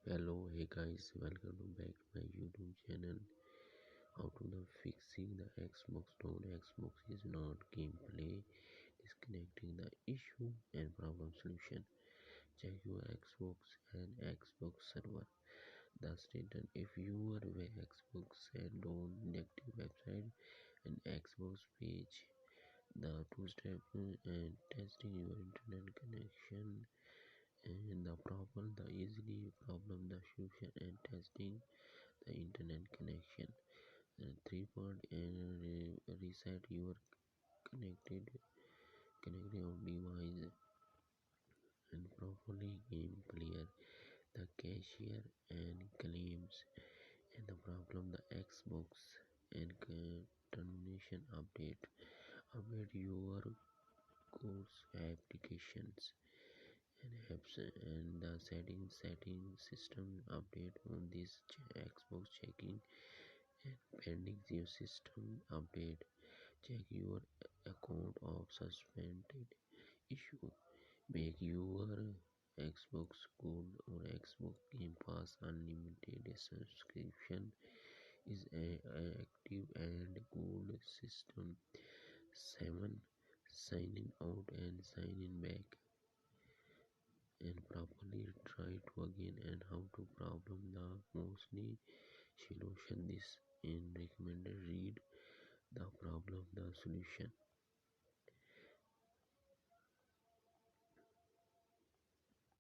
Hello, hey guys, welcome to back to my YouTube channel. How to the fixing the Xbox Node. Xbox is not gameplay, disconnecting the issue and problem solution. Check your Xbox and Xbox server. The status if your Xbox and on inactive website and Xbox page. The two-step and testing your internet connection and the problem, the easily problem, the solution and testing the internet connection. Three-part and reset your connected on device and properly game clear the cache and claims and the problem the Xbox and termination update your course applications and apps and the setting system update on this Xbox checking and pending your system update. Check your account of suspended issue. Make your Xbox Gold or Xbox Game Pass Unlimited subscription is active and gold system 7. Sign in out and sign in back and properly try to again and how to problem the mostly solution this in recommended read the problem the solution.